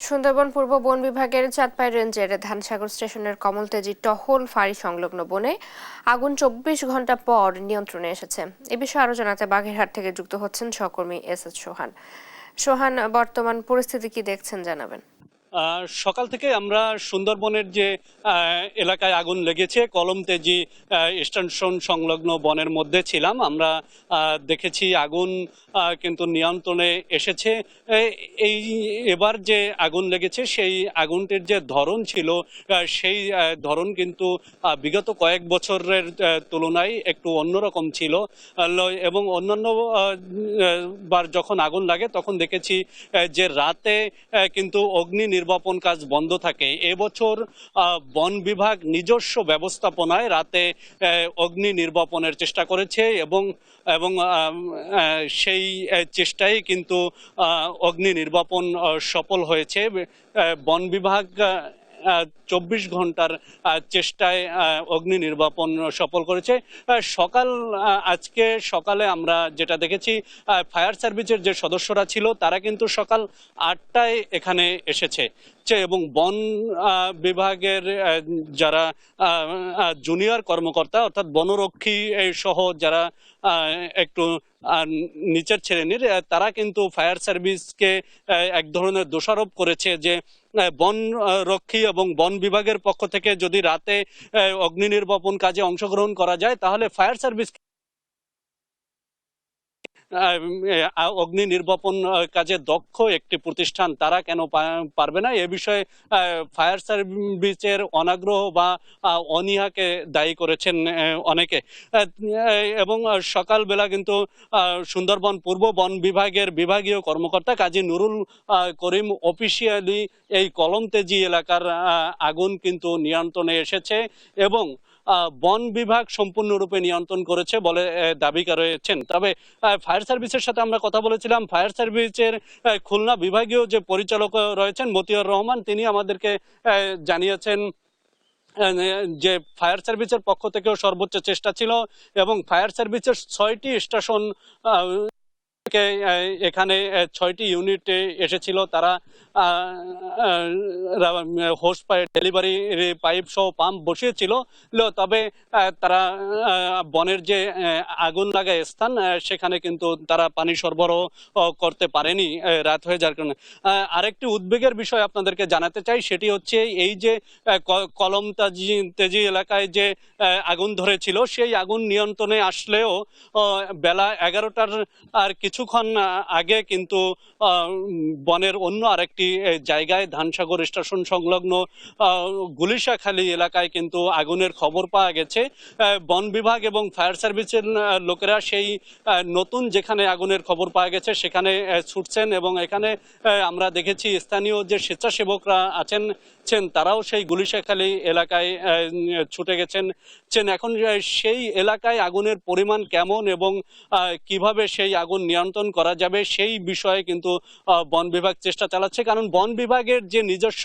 সুন্দরবন পূর্ব বন বিভাগের চাঁদপাই রেঞ্জের ধানসাগর স্টেশনের কমলতেজি টহল ফাঁড়ি সংলগ্ন বনে আগুন ২৪ ঘন্টা পর নিয়ন্ত্রণে এসেছে। এ বিষয়ে আরো জানাতে বাগেরহাট থেকে যুক্ত হচ্ছেন সহকর্মী এস সোহান। সোহান, বর্তমান পরিস্থিতি কি দেখছেন জানাবেন। সকাল থেকে আমরা সুন্দরবনের যে এলাকায় আগুন লেগেছে কলমতেজি স্টেশন সংলগ্ন বনের মধ্যে ছিলাম। আমরা দেখেছি আগুন কিন্তু নিয়ন্ত্রণে এসেছে। এই এবার যে আগুন লেগেছে সেই আগুনটির যে ধরন ছিল সেই ধরন কিন্তু বিগত কয়েক বছরের তুলনায় একটু অন্যরকম ছিল। এবং অন্যান্য বার যখন আগুন লাগে তখন দেখেছি যে রাতে কিন্তু অগ্নি নির্বাপন কাজ বন্ধ থাকে। এবছর বন বিভাগ নিজস্ব ব্যবস্থাপনায় রাতে অগ্নি নির্বাপনের চেষ্টা করেছে এবং এবং সেই চেষ্টায় কিন্তু অগ্নি নির্বাপন সফল হয়েছে। বন বিভাগ ২৪ ঘন্টার চেষ্টায় অগ্নি নির্বাপন সফল করেছে। আজকে সকালে আমরা যেটা দেখেছি ফায়ার সার্ভিসের যে সদস্যরা ছিল তারা কিন্তু সকাল ৮টায় এখানে এসেছে এবং বন বিভাগের যারা জুনিয়র কর্মকর্তা অর্থাৎ বনরক্ষী সহ যারা একটু নিচের শ্রেণীর তারা কিন্তু ফায়ার সার্ভিসকে এক ধরনের দোষারোপ করেছে যে বন রক্ষী এবং বন বিভাগের পক্ষ থেকে যদি রাতে অগ্নি নির্বাপন কাজে অংশগ্রহণ করা যায় তাহলে ফায়ার সার্ভিস অগ্নি নির্বাপন কাজে দক্ষ একটি প্রতিষ্ঠান তারা কেন পারবে না, এ বিষয়ে ফায়ার সার্ভিসের অনাগ্রহ বা অনীহাকে দায়ী করেছেন অনেকে। এবং সকালবেলা কিন্তু সুন্দরবন পূর্ব বন বিভাগের বিভাগীয় কর্মকর্তা কাজী নুরুল করিম অফিসিয়ালি এই কলমতেজি এলাকার আগুন কিন্তু নিয়ন্ত্রণে এসেছে এবং বন বিভাগ সম্পূর্ণরূপে নিয়ন্ত্রণ করেছে বলে দাবি করেছেন। তবে ফায়ার সার্ভিসের সাথে আমরা কথা বলেছিলাম। ফায়ার সার্ভিসের খুলনা বিভাগীয় যে পরিচালক রয়েছেন মতিউর রহমান, তিনি আমাদেরকে জানিয়েছেন যে ফায়ার সার্ভিসের পক্ষ থেকেও সর্বোচ্চ চেষ্টা ছিল এবং ফায়ার সার্ভিসের ৬টি স্টেশন এখানে ৬টি ইউনিট এসেছিল। তারা হোস পাইপ ডেলিভারি পাইপ সহ পাম্প বসিয়েছিল। তবে তারা বনের যে আগুন লাগা স্থান সেখানে কিন্তু তারা পানি সরবরাহ করতে পারেনি রাত হয়ে যাওয়ার কারণে। আরেকটি উদ্বেগের বিষয় আপনাদেরকে জানাতে চাই, সেটি হচ্ছে এই যে তেজি এলাকায় যে আগুন ধরেছিল সেই আগুন নিয়ন্ত্রণে আসলেও বেলা ১১টার আর কিছুক্ষণ আগে কিন্তু বনের অন্য আরেকটি জায়গায় ধানসাগর স্টেশন সংলগ্ন গুলিশাখালী এলাকায় কিন্তু আগুনের খবর পাওয়া গেছে। বন বিভাগ এবং ফায়ার সার্ভিসের লোকেরা সেই নতুন যেখানে আগুনের খবর পাওয়া গেছে সেখানে ছুটছেন এবং এখানে আমরা দেখেছি স্থানীয় যে স্বেচ্ছাসেবকরা আছেন তারাও সেই গুলিশাখালী এলাকায় ছুটে গেছেন। এখন সেই এলাকায় আগুনের পরিমাণ কেমন এবং কিভাবে সেই আগুন নিয়ন্ত্রণ করা যাবে সেই বিষয়ে কিন্তু বন বিভাগ চেষ্টা চালাচ্ছে, কারণ বন বিভাগের যে নিজস্ব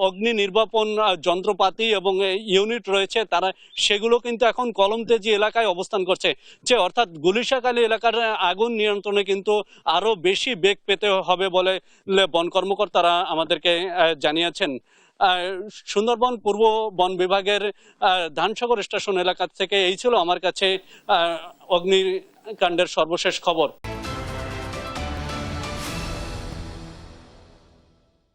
অগ্নি নির্বাপন যন্ত্রপাতি এবং ইউনিট রয়েছে তারা সেগুলো কিন্তু এখন কলমতেজি এলাকায় অবস্থান করছে। অর্থাৎ গুলিশাখালী এলাকার আগুন নিয়ন্ত্রণে কিন্তু আরো বেশি বেগ পেতে হবে বলে বন কর্মকর্তারা আমাদেরকে জানিয়েছেন। সুন্দরবন পূর্ব বন বিভাগের ধানসাগর স্টেশন এলাকা থেকে এই ছিল আমার কাছে অগ্নিকাণ্ডের সর্বশেষ খবর।